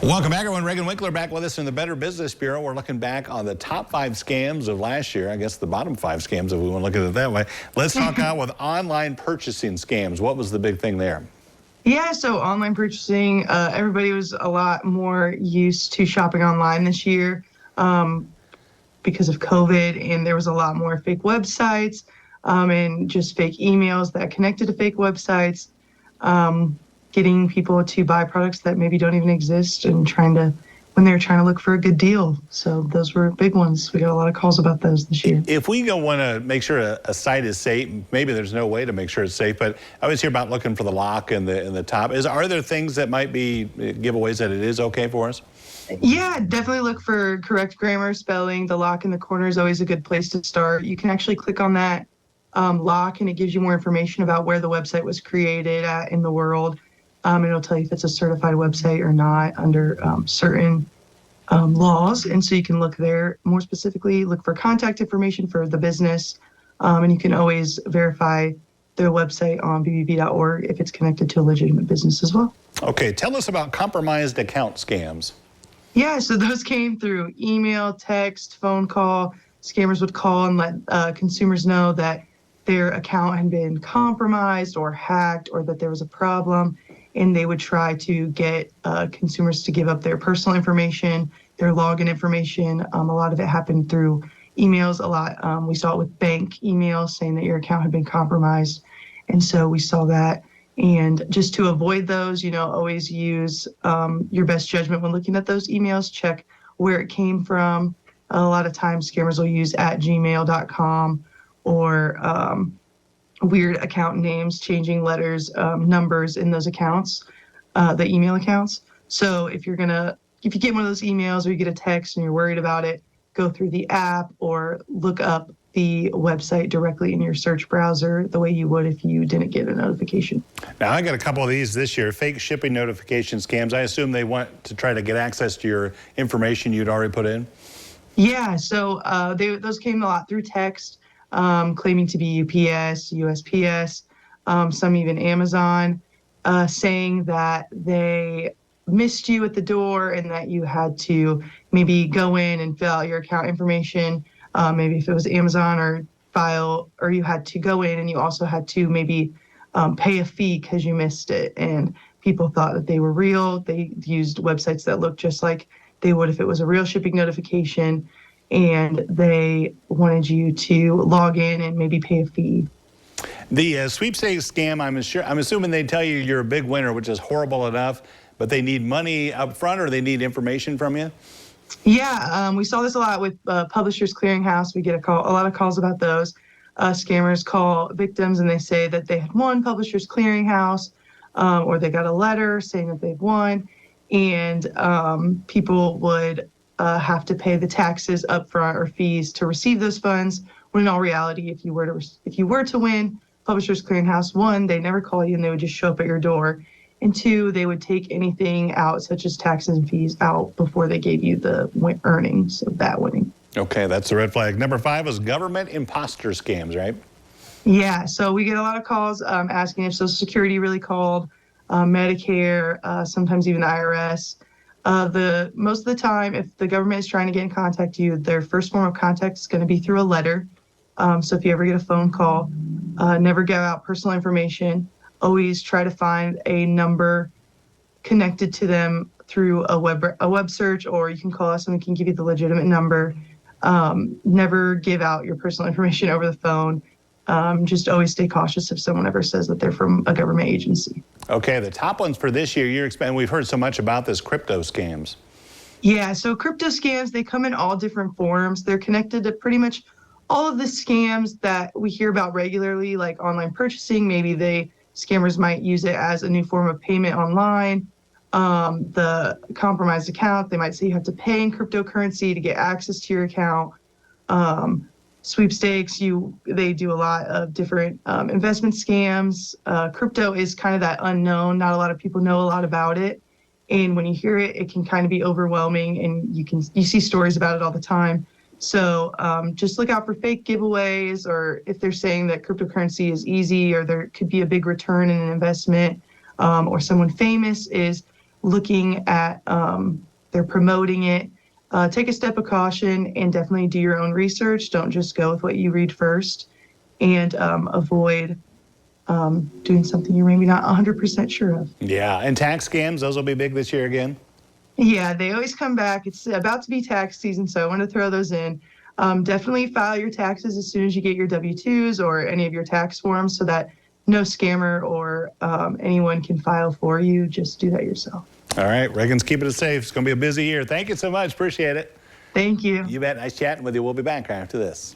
Welcome back, everyone. Reghan Winkler back with us in the Better Business Bureau. We're looking back on the top 5 scams of last year. I guess the bottom 5 scams, if we want to look at it that way. Let's talk out with online purchasing scams. What was the big thing there? Yeah, so online purchasing, everybody was a lot more used to shopping online this year because of COVID, and there was a lot more fake websites and just fake emails that connected to fake websites, getting people to buy products that maybe don't even exist and when they're trying to look for a good deal. So those were big ones. We got a lot of calls about those this year. If we want to make sure a site is safe, maybe there's no way to make sure it's safe, but I always hear about looking for the lock in the top. Are there things that might be giveaways that it is okay for us? Yeah, definitely look for correct grammar, spelling. The lock in the corner is always a good place to start. You can actually click on that lock and it gives you more information about where the website was created at in the world. It'll tell you if it's a certified website or not under certain laws. And so you can look there more specifically, look for contact information for the business. And you can always verify their website on bbb.org if it's connected to a legitimate business as well. Okay, tell us about compromised account scams. Yeah, so those came through email, text, phone call. Scammers would call and let consumers know that their account had been compromised or hacked or that there was a problem. And they would try to get consumers to give up their personal information, their login information. A lot of it happened through emails. We saw it with bank emails saying that your account had been compromised. And so we saw that. And just to avoid those, always use your best judgment when looking at those emails. Check where it came from. A lot of times scammers will use @gmail.com or weird account names, changing letters, numbers in those accounts, the email accounts. So if you get one of those emails or you get a text and you're worried about it, go through the app or look up the website directly in your search browser the way you would if you didn't get a notification. Now, I got a couple of these this year, fake shipping notification scams. I assume they want to try to get access to your information you'd already put in? Yeah, so those came a lot through text. Claiming to be UPS, USPS, some even Amazon, saying that they missed you at the door and that you had to maybe go in and fill out your account information. Maybe if it was Amazon or you had to go in and you also had to maybe pay a fee because you missed it. And people thought that they were real. They used websites that looked just like they would if it was a real shipping notification. And they wanted you to log in and maybe pay a fee. The sweepstakes scam, I'm assuming they tell you you're a big winner, which is horrible enough, but they need money up front or they need information from you? Yeah, we saw this a lot with Publishers Clearinghouse. We get a lot of calls about those. Scammers call victims and they say that they had won Publishers Clearinghouse or they got a letter saying that they've won, and people would have to pay the taxes upfront or fees to receive those funds. When in all reality, if you were to win Publishers Clearinghouse, 1, they never call you and they would just show up at your door, and 2, they would take anything out such as taxes and fees out before they gave you the earnings of that winning. Okay, that's the red flag. Number 5 is government imposter scams, right? Yeah, so we get a lot of calls asking if Social Security really called, Medicare, sometimes even the IRS. Most of the time, if the government is trying to get in contact with you, their first form of contact is going to be through a letter. So if you ever get a phone call, never give out personal information. Always try to find a number connected to them through a web search, or you can call us and we can give you the legitimate number. Never give out your personal information over the phone. Just always stay cautious if someone ever says that they're from a government agency. Okay, the top ones for this year, we've heard so much about this, crypto scams. Yeah, so crypto scams, they come in all different forms. They're connected to pretty much all of the scams that we hear about regularly, like online purchasing. Maybe scammers might use it as a new form of payment online. The compromised account, they might say you have to pay in cryptocurrency to get access to your account. Sweepstakes, they do a lot of different investment scams. Crypto is kind of that unknown. Not a lot of people know a lot about it. And when you hear it, it can kind of be overwhelming, and you see stories about it all the time. So just look out for fake giveaways, or if they're saying that cryptocurrency is easy or there could be a big return in an investment, or someone famous is looking at, they're promoting it. Take a step of caution and definitely do your own research. Don't just go with what you read first, and avoid doing something you're maybe not 100% sure of. Yeah, and tax scams, those will be big this year again. Yeah, they always come back. It's about to be tax season, so I want to throw those in. Definitely file your taxes as soon as you get your W-2s or any of your tax forms so that no scammer or anyone can file for you. Just do that yourself. All right, Reghan's keeping it safe. It's going to be a busy year. Thank you so much. Appreciate it. Thank you. You bet. Nice chatting with you. We'll be back after this.